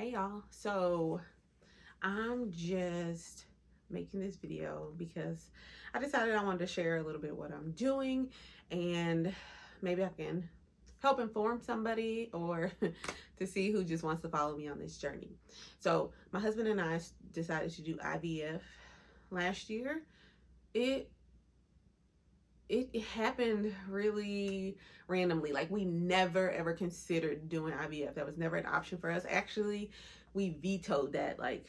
Hey y'all, so I'm just making this video because I decided I wanted to share a little bit what I'm doing, and maybe I can help inform somebody or to see who just wants to follow me on this journey. So my husband and I decided to do IVF last year. It happened really randomly. Like, we never ever considered doing IVF. That was never an option for us. Actually, we vetoed that like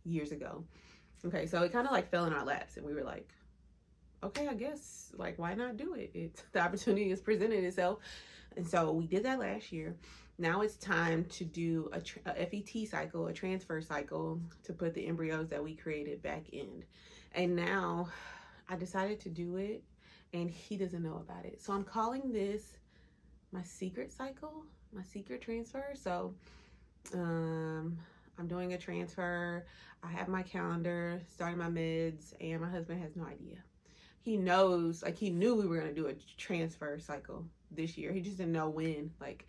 years ago. Okay, so it kind of like fell in our laps, and we were like, okay, I guess, like, why not do it? It's the opportunity has presented itself. And so we did that last year. Now it's time to do a FET cycle, a transfer cycle, to put the embryos that we created back in. And now I decided to do it, and he doesn't know about it. So I'm calling this my secret cycle, my secret transfer. So I'm doing a transfer. I have my calendar, starting my meds, and my husband has no idea. He knows, like, he knew we were going to do a transfer cycle this year. He just didn't know when. Like,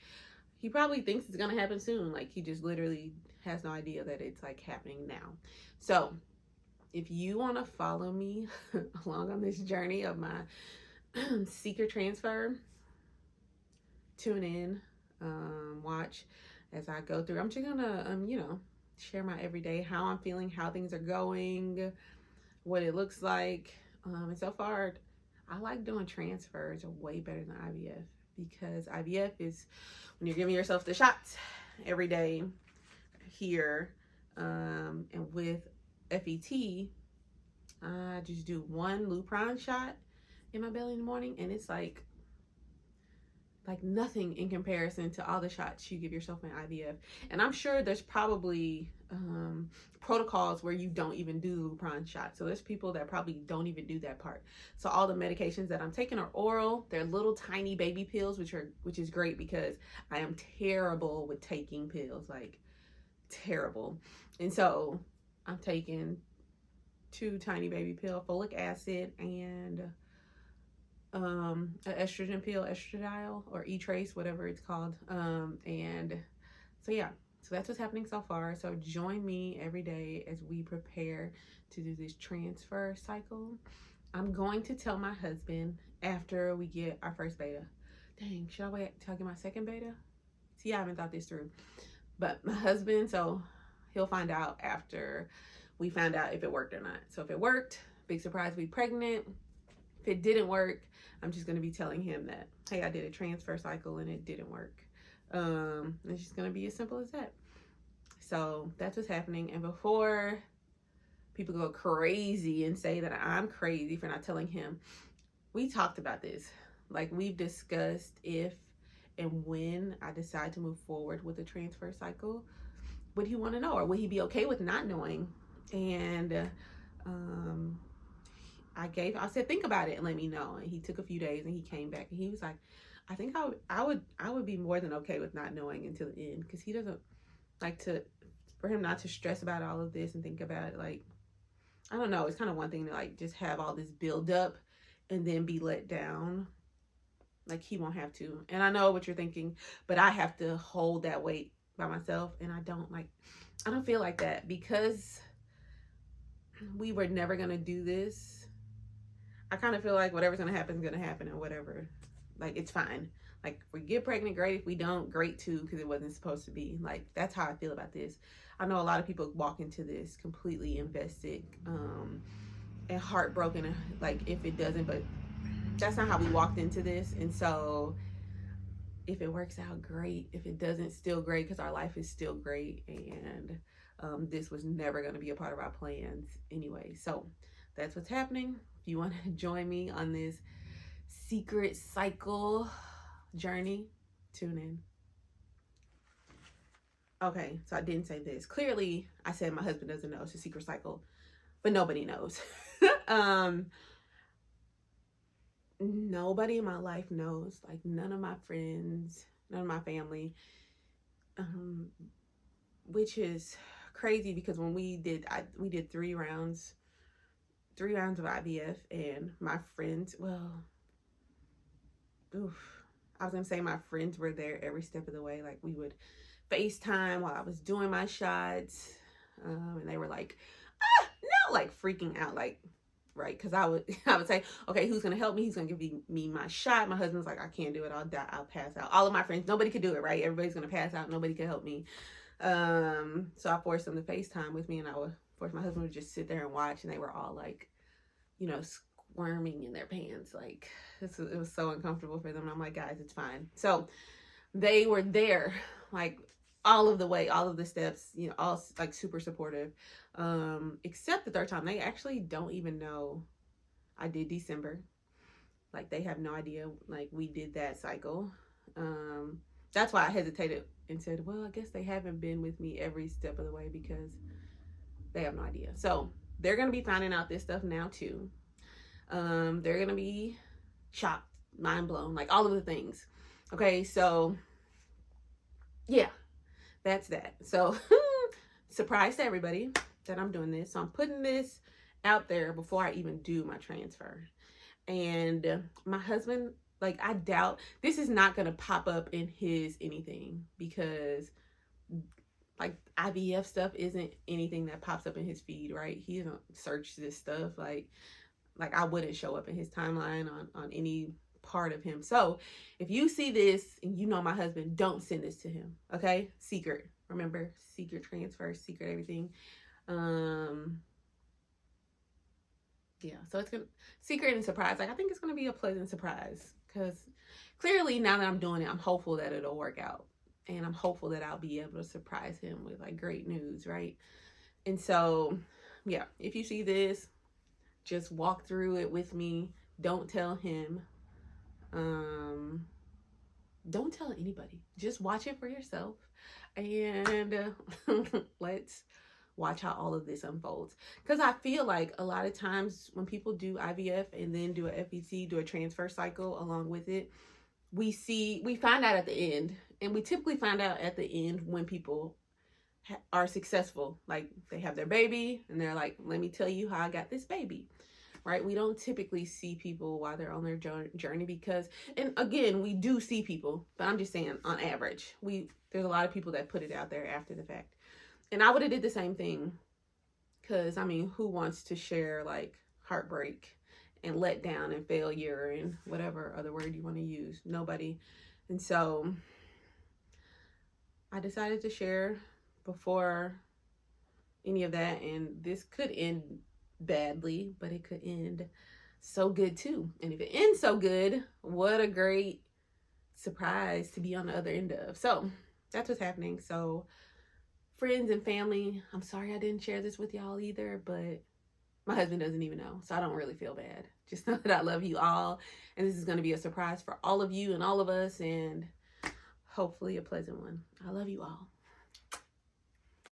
he probably thinks it's going to happen soon. Like, he just literally has no idea that it's like happening now. So if you want to follow me along on this journey of my secret transfer, tune in, watch as I go through. I'm just gonna share my everyday, how I'm feeling, how things are going, what it looks like. And so far, I like doing transfers way better than IVF, because IVF is when you're giving yourself the shots every day here. And with FET, I just do one Lupron shot in my belly in the morning, and it's like nothing in comparison to all the shots you give yourself in IVF. And I'm sure there's probably protocols where you don't even do the Lupron shot. So there's people that probably don't even do that part. So all the medications that I'm taking are oral. They're little tiny baby pills, which is great, because I am terrible with taking pills, like terrible. And so I'm taking 2 tiny baby pill, folic acid, and an estrogen pill, estradiol, or E-Trace, whatever it's called. And so yeah, so that's what's happening so far. So join me every day as we prepare to do this transfer cycle. I'm going to tell my husband after we get our first beta. Dang, should I wait till I get my second beta? See, I haven't thought this through. But my husband, so he'll find out after we found out if it worked or not. So if it worked, big surprise, we pregnant. If it didn't work, I'm just going to be telling him that, hey, I did a transfer cycle and it didn't work. It's just going to be as simple as that. So that's what's happening. And before people go crazy and say that I'm crazy for not telling him, we talked about this. Like, we've discussed if and when I decide to move forward with the transfer cycle, would he want to know, or would he be okay with not knowing? And I said, think about it and let me know. And he took a few days, and he came back, and he was like, I think I would be more than okay with not knowing until the end, because he doesn't like for him not to stress about all of this and think about it. Like, I don't know, it's kind of one thing to like just have all this build up and then be let down. Like, he won't have to. And I know what you're thinking, but I have to hold that weight by myself, and I don't feel like that, because we were never gonna do this. I kind of feel like whatever's gonna happen is gonna happen, and whatever, like, it's fine. Like, if we get pregnant, great. If we don't, great too, because it wasn't supposed to be. Like, that's how I feel about this. I know a lot of people walk into this completely invested and heartbroken, like, if it doesn't, but that's not how we walked into this. And so if it works out, great. If it doesn't, still great, because our life is still great. And this was never going to be a part of our plans anyway. So that's what's happening. If you want to join me on this secret cycle journey, tune in. Okay, so I didn't say this. Clearly, I said my husband doesn't know it's a secret cycle, but nobody knows. Nobody in my life knows. Like, none of my friends, none of my family, which is crazy, because when we did 3 rounds of IVF, and my friends, well, I was gonna say my friends were there every step of the way. Like, we would FaceTime while I was doing my shots. And they were like, no, like freaking out, like, right? Because I would say, okay, who's going to help me? Who's going to give me my shot? My husband's like, I can't do it. I'll die. I'll pass out. All of my friends, nobody could do it, right? Everybody's going to pass out. Nobody could help me. So I forced them to FaceTime with me, and I would force my husband to just sit there and watch. And they were all like, you know, squirming in their pants. Like, it was so uncomfortable for them. I'm like, guys, it's fine. So they were there, like, all of the way, all of the steps, you know, all like super supportive. Except the third time. They actually don't even know I did December. Like, they have no idea, like, we did that cycle. That's why I hesitated and said, well, I guess they haven't been with me every step of the way, because they have no idea. So they're going to be finding out this stuff now too. They're going to be shocked, mind blown, like all of the things. Okay, so yeah, that's that. So surprise to everybody that I'm doing this. So I'm putting this out there before I even do my transfer. And my husband, like, I doubt this is not going to pop up in his anything, because like IVF stuff isn't anything that pops up in his feed, right? He doesn't search this stuff. Like I wouldn't show up in his timeline on any part of him. So if you see this and you know my husband, don't send this to him. Okay? Secret. Remember, secret transfer, secret everything. Yeah, so it's gonna secret and surprise. Like, I think it's gonna be a pleasant surprise, because clearly now that I'm doing it, I'm hopeful that it'll work out, and I'm hopeful that I'll be able to surprise him with like great news, right? And so, yeah, if you see this, just walk through it with me. Don't tell him. Don't tell anybody. Just watch it for yourself, and let's watch how all of this unfolds. Because I feel like a lot of times when people do IVF and then do a FET, do a transfer cycle along with it, we find out at the end, and we typically find out at the end when people are successful. Like, they have their baby and they're like, let me tell you how I got this baby, right? We don't typically see people while they're on their journey, because, and again, we do see people, but I'm just saying on average, there's a lot of people that put it out there after the fact. And I would have did the same thing, because, I mean, who wants to share, like, heartbreak and letdown and failure and whatever other word you want to use? Nobody. And so I decided to share before any of that, and this could end badly, but it could end so good too. And if it ends so good, what a great surprise to be on the other end of. So that's what's happening. So friends and family, I'm sorry I didn't share this with y'all either, but my husband doesn't even know, so I don't really feel bad. Just know that I love you all, and this is going to be a surprise for all of you and all of us, and hopefully a pleasant one. I love you all.